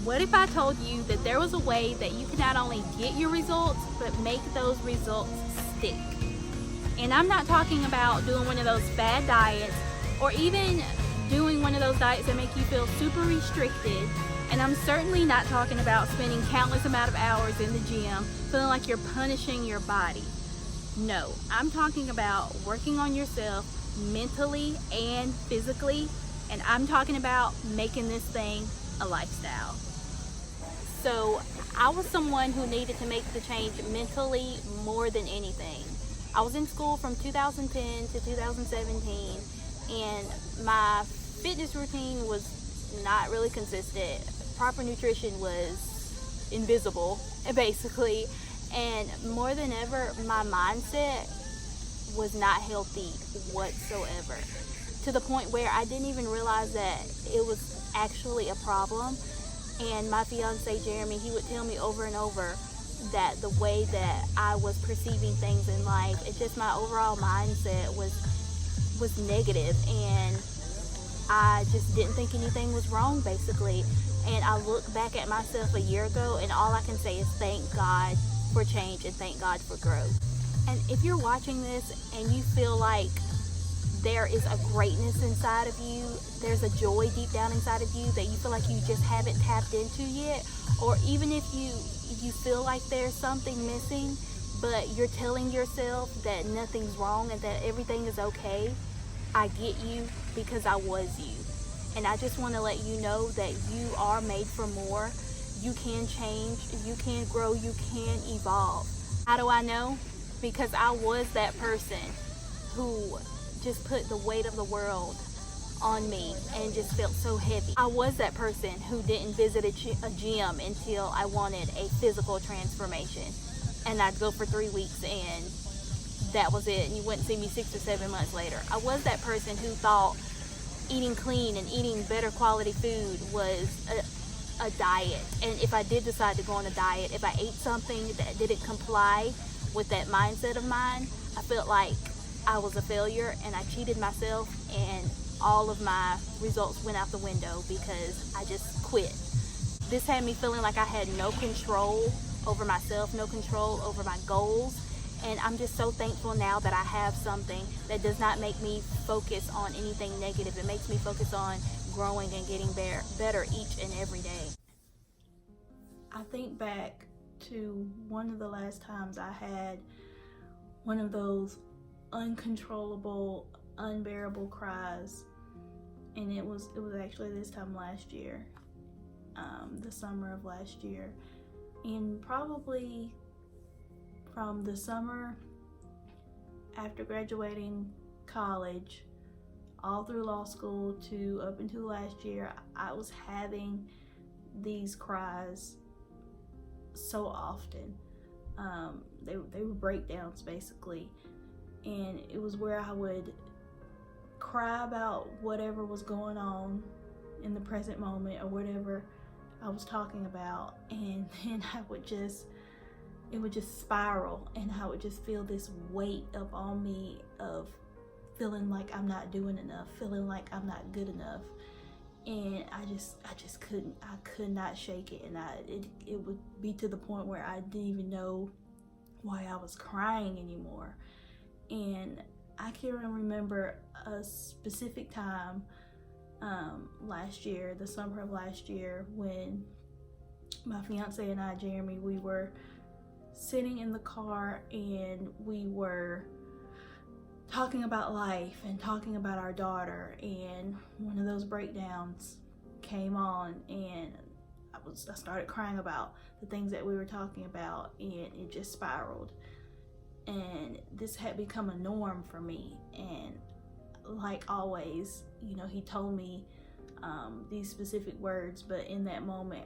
What if I told you that there was a way that you could not only get your results, but make those results stick? And I'm not talking about doing one of those fad diets or even doing one of those diets that make you feel super restricted. And I'm certainly not talking about spending countless amount of hours in the gym feeling like you're punishing your body. No, I'm talking about working on yourself mentally and physically, and I'm talking about making this thing a lifestyle. So I was someone who needed to make the change mentally more than anything. I was in school from 2010 to 2017, and my fitness routine was not really consistent. Proper nutrition was invisible, basically, and more than ever, my mindset was not healthy whatsoever, to the point where I didn't even realize that it was actually a problem. And my fiance Jeremy, he would tell me over and over that the way that I was perceiving things in life, it just, my overall mindset was negative, and I just didn't think anything was wrong, basically. And I look back at myself a year ago, and all I can say is thank God for change and thank God for growth. And if you're watching this and you feel like there is a greatness inside of you, there's a joy deep down inside of you that you feel like you just haven't tapped into yet, or even if you feel like there's something missing, but you're telling yourself that nothing's wrong and that everything is okay, I get you, because I was you. And I just want to let you know that you are made for more. You can change, you can grow, you can evolve. How do I know? Because I was that person who just put the weight of the world on me and just felt so heavy. I was that person who didn't visit a gym until I wanted a physical transformation, and I'd go for 3 weeks and that was it, and you wouldn't see me 6 or 7 months later. I was that person who thought eating clean and eating better quality food was a diet, and if I did decide to go on a diet, if I ate something that didn't comply with that mindset of mine, I felt like I was a failure and I cheated myself, and all of my results went out the window because I just quit. This had me feeling like I had no control over myself, no control over my goals, and I'm just so thankful now that I have something that does not make me focus on anything negative. It makes me focus on growing and getting better each and every day. I think back to one of the last times I had one of those uncontrollable, unbearable cries, and it was actually this time last year, the summer of last year. And probably from the summer after graduating college all through law school to up until last year, I was having these cries so often. They were breakdowns, basically, and it was where I would cry about whatever was going on in the present moment or whatever I was talking about, and then it would just spiral, and I would just feel this weight up on me of feeling like I'm not doing enough, feeling like I'm not good enough. And I could not shake it, and it would be to the point where I didn't even know why I was crying anymore. And I can remember a specific time last year, the summer of last year, when my fiance and I, Jeremy, we were sitting in the car and we were talking about life and talking about our daughter, and one of those breakdowns came on, and I started crying about the things that we were talking about, and it just spiraled. And this had become a norm for me, and like always, he told me these specific words, but in that moment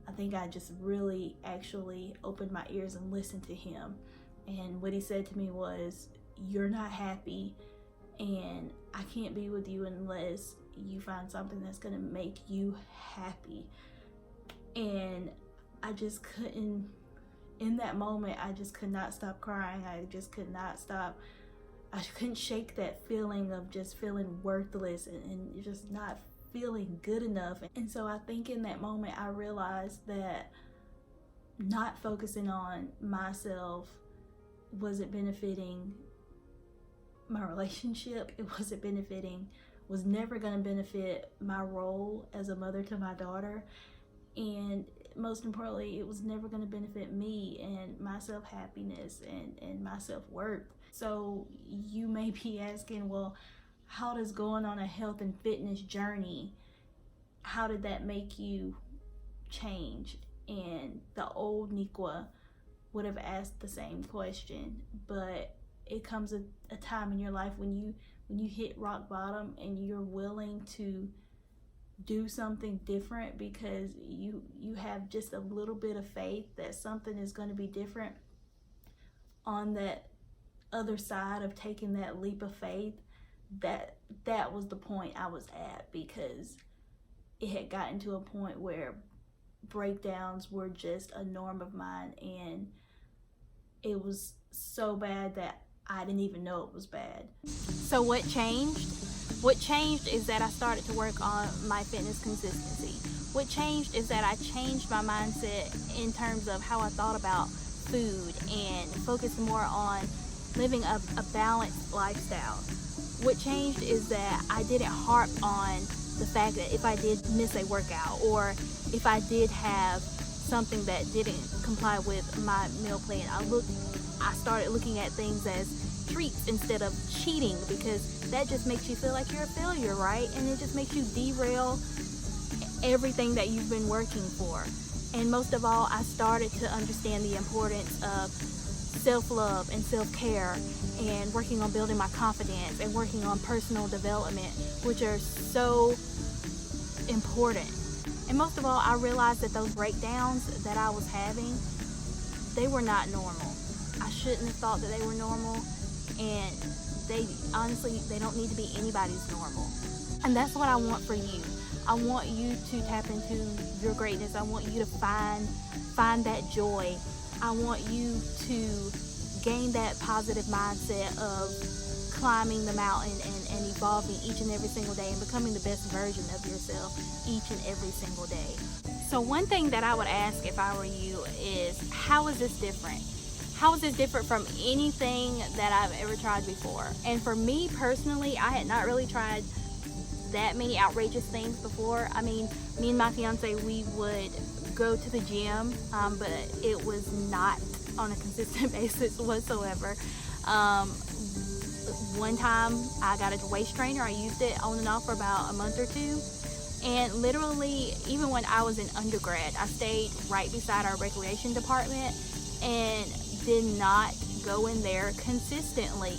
I think I just really actually opened my ears and listened to him. And what he said to me was, "You're not happy, and I can't be with you unless you find something that's gonna make you happy." And I just couldn't, in that moment, I just could not stop crying. I just could not stop. I couldn't shake that feeling of just feeling worthless and just not feeling good enough. And so I think in that moment I realized that not focusing on myself wasn't benefiting my relationship. It wasn't benefiting, was never going to benefit my role as a mother to my daughter. And most importantly, it was never going to benefit me and my self-happiness and my self-worth. So you may be asking, well, how does going on a health and fitness journey, how did that make you change? And the old Nikwa would have asked the same question, but it comes a time in your life when you hit rock bottom and you're willing to do something different because you have just a little bit of faith that something is going to be different on that other side of taking that leap of faith. That was the point I was at, because it had gotten to a point where breakdowns were just a norm of mine, and it was so bad that I didn't even know it was bad. So what changed? What changed is that I started to work on my fitness consistency. What changed is that I changed my mindset in terms of how I thought about food and focused more on living a balanced lifestyle. What changed is that I didn't harp on the fact that if I did miss a workout or if I did have something that didn't comply with my meal plan, I started looking at things as treats instead of cheating, because that just makes you feel like you're a failure, right? And it just makes you derail everything that you've been working for. And most of all, I started to understand the importance of self-love and self-care and working on building my confidence and working on personal development, which are so important. And most of all, I realized that those breakdowns that I was having, they were not normal. I shouldn't have thought that they were normal, and they honestly, they don't need to be anybody's normal. And that's what I want for you. I want you to tap into your greatness. I want you to find that joy. I want you to gain that positive mindset of climbing the mountain and evolving each and every single day and becoming the best version of yourself each and every single day. So one thing that I would ask if I were you is, how is this different? How is this different from anything that I've ever tried before? And for me personally, I had not really tried that many outrageous things before. I mean, me and my fiance, we would go to the gym, but it was not on a consistent basis whatsoever. One time I got a waist trainer. I used it on and off for about a month or two. And literally, even when I was in undergrad, I stayed right beside our recreation department and did not go in there consistently.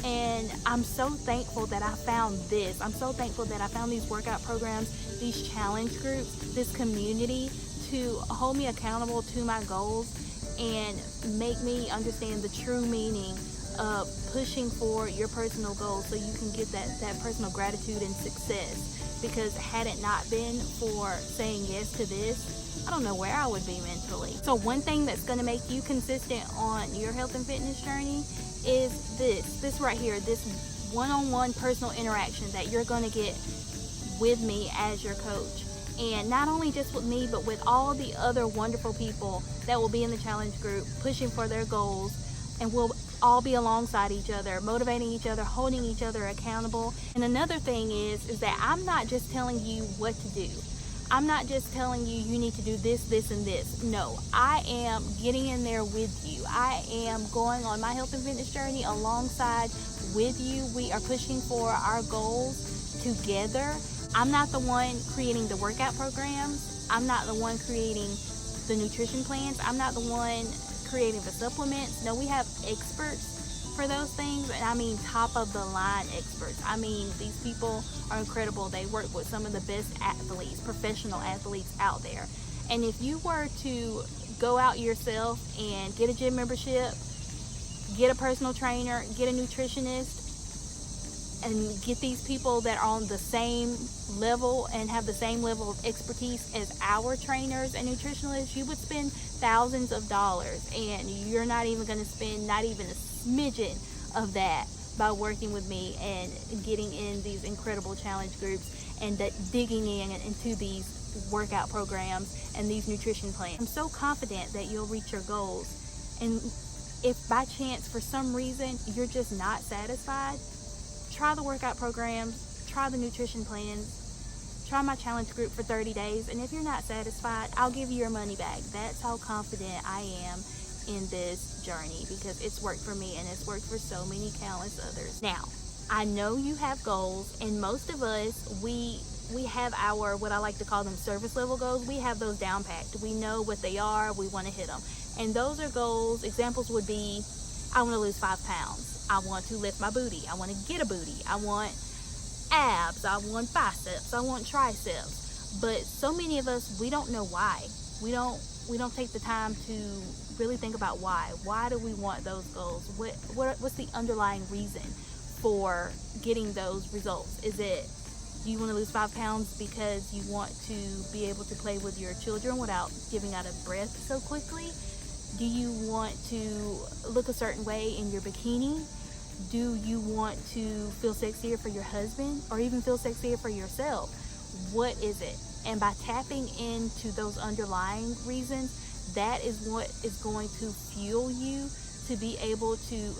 And I'm so thankful that I found this. I'm so thankful that I found these workout programs, these challenge groups, this community to hold me accountable to my goals and make me understand the true meaning of pushing for your personal goals so you can get that personal gratitude and success. Because had it not been for saying yes to this, I don't know where I would be mentally. So one thing that's going to make you consistent on your health and fitness journey is this right here, this one-on-one personal interaction that you're going to get with me as your coach. And not only just with me, but with all the other wonderful people that will be in the challenge group pushing for their goals, and we'll all be alongside each other, motivating each other, holding each other accountable. And another thing is that I'm not just telling you what to do. I'm not just telling you you need to do this, this, and this. No, I am getting in there with you. I am going on my health and fitness journey alongside with you. We are pushing for our goals together. I'm not the one creating the workout programs. I'm not the one creating the nutrition plans. I'm not the one creating the supplements. No, we have experts for those things, and I mean top of the line experts. I mean, these people are incredible. They work with some of the best athletes, professional athletes out there. And if you were to go out yourself and get a gym membership, get a personal trainer, get a nutritionist, and get these people that are on the same level and have the same level of expertise as our trainers and nutritionalists, you would spend thousands of dollars, and you're not even going to spend not even a smidgen of that by working with me and getting in these incredible challenge groups and digging into these workout programs and these nutrition plans. I'm so confident that you'll reach your goals. And if by chance, for some reason, you're just not satisfied, try the workout programs, try the nutrition plans, try my challenge group for 30 days. And if you're not satisfied, I'll give you your money back. That's how confident I am in this journey, because it's worked for me and it's worked for so many countless others. Now, I know you have goals, and most of us, we have our, what I like to call them, service level goals. We have those down packed. We know what they are. We want to hit them. And those are goals. Examples would be, I want to lose 5 pounds. I want to lift my booty. I want to get a booty. I want abs. I want biceps. I want triceps. But so many of us, we don't know why. We don't take the time to really think about why. Why do we want those goals? What's the underlying reason for getting those results? Is it, do you want to lose 5 pounds because you want to be able to play with your children without giving out of breath so quickly? Do you want to look a certain way in your bikini? Do you want to feel sexier for your husband, or even feel sexier for yourself? What is it? And by tapping into those underlying reasons, that is what is going to fuel you to be able to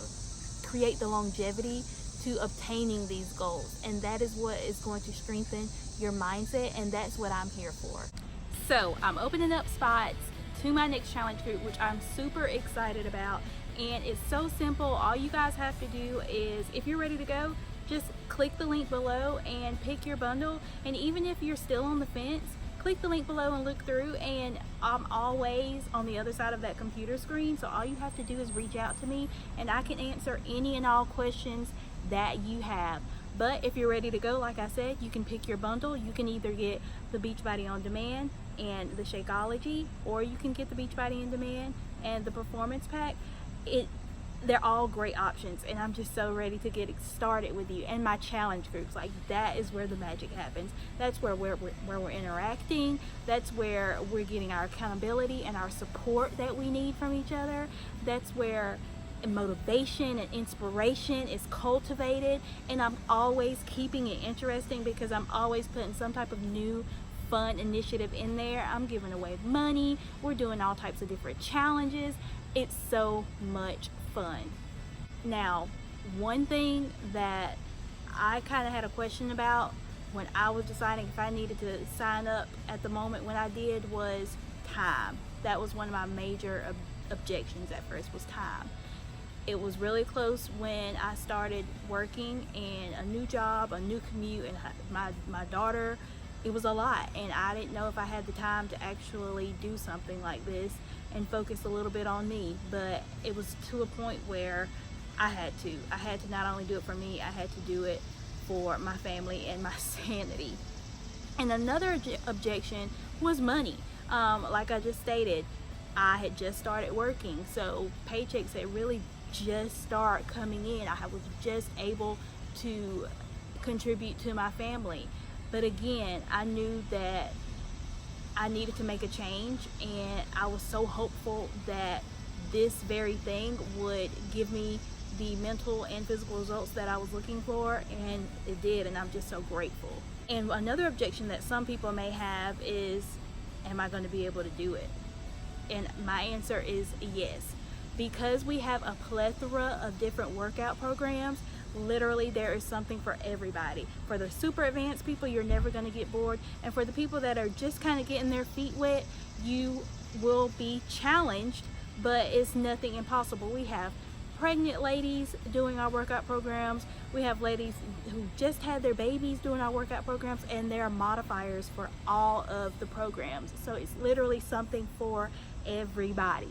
create the longevity to obtaining these goals. And that is what is going to strengthen your mindset, and that's what I'm here for. So I'm opening up spots to my next challenge group, which I'm super excited about. And it's so simple. All you guys have to do is, if you're ready to go, just click the link below and pick your bundle. And even if you're still on the fence, click the link below and look through, and I'm always on the other side of that computer screen. So all you have to do is reach out to me, and I can answer any and all questions that you have. But if you're ready to go, like I said, you can pick your bundle. You can either get the Beachbody On Demand and the Shakeology, or you can get the Beachbody On Demand and the Performance Pack. They're all great options, and I'm just so ready to get started with you. And my challenge groups, like, that is where the magic happens. That's where we're interacting. That's where we're getting our accountability and our support that we need from each other. That's where motivation and inspiration is cultivated, and I'm always keeping it interesting because I'm always putting some type of new fun initiative in there. I'm giving away money. We're doing all types of different challenges. It's so much fun. Now, one thing that I kind of had a question about when I was deciding if I needed to sign up at the moment when I did was time. That was one of my major objections at first, was time. It was really close when I started working in a new job, a new commute, and my daughter. It was a lot, and I didn't know if I had the time to actually do something like this and focus a little bit on me. But it was to a point where I had to not only do it for me, I had to do it for my family and my sanity. And another objection was money. Like I just stated, I had just started working, so paychecks had really just started coming in. I was just able to contribute to my family. But again, I knew that I needed to make a change, and I was so hopeful that this very thing would give me the mental and physical results that I was looking for, and it did, and I'm just so grateful. And another objection that some people may have is, am I going to be able to do it? And my answer is yes. Because we have a plethora of different workout programs, literally there is something for everybody. For the super advanced people, you're never going to get bored, and for the people that are just kind of getting their feet wet, you will be challenged, but it's nothing impossible. We have pregnant ladies doing our workout programs. We have ladies who just had their babies doing our workout programs, and there are modifiers for all of the programs. So it's literally something for everybody.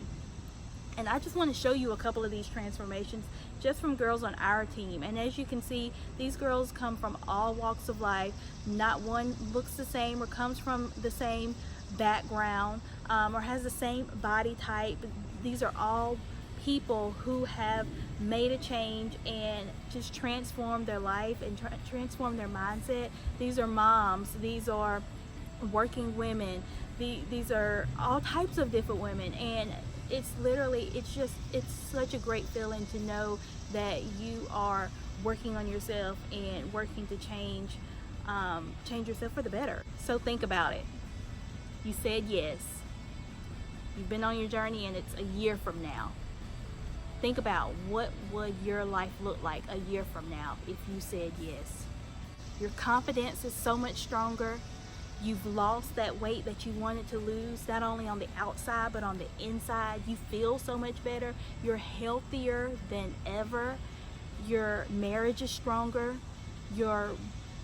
And I just want to show you a couple of these transformations just from girls on our team. And as you can see, these girls come from all walks of life. Not one looks the same or comes from the same background or has the same body type. These are all people who have made a change and just transformed their life and transformed their mindset. These are moms. These are working women. These are all types of different women. And it's literally, it's such a great feeling to know that you are working on yourself and working to change yourself for the better. So think about it. You said yes. You've been on your journey and it's a year from now. Think about what would your life look like a year from now if you said yes. Your confidence is so much stronger. You've lost that weight that you wanted to lose, not only on the outside but on the inside. You feel so much better. You're healthier than ever. Your marriage is stronger. Your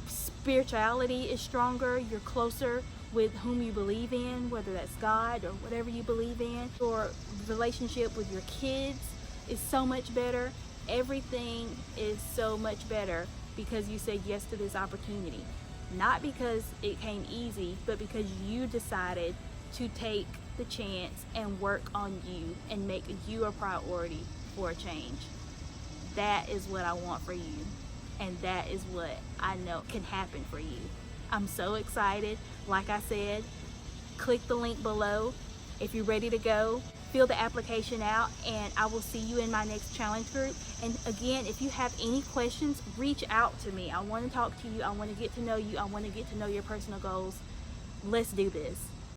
spirituality is stronger. You're closer with whom you believe in, whether that's God or whatever you believe in. Your relationship with your kids is so much better. Everything is so much better because you said yes to this opportunity. Not because it came easy, but because you decided to take the chance and work on you and make you a priority for a change. That is what I want for you, and that is what I know can happen for you. I'm so excited. Like I said, click the link below if you're ready to go. Fill the application out, and I will see you in my next challenge group. And again, if you have any questions, reach out to me. I want to talk to you. I want to get to know you. I want to get to know your personal goals. Let's do this.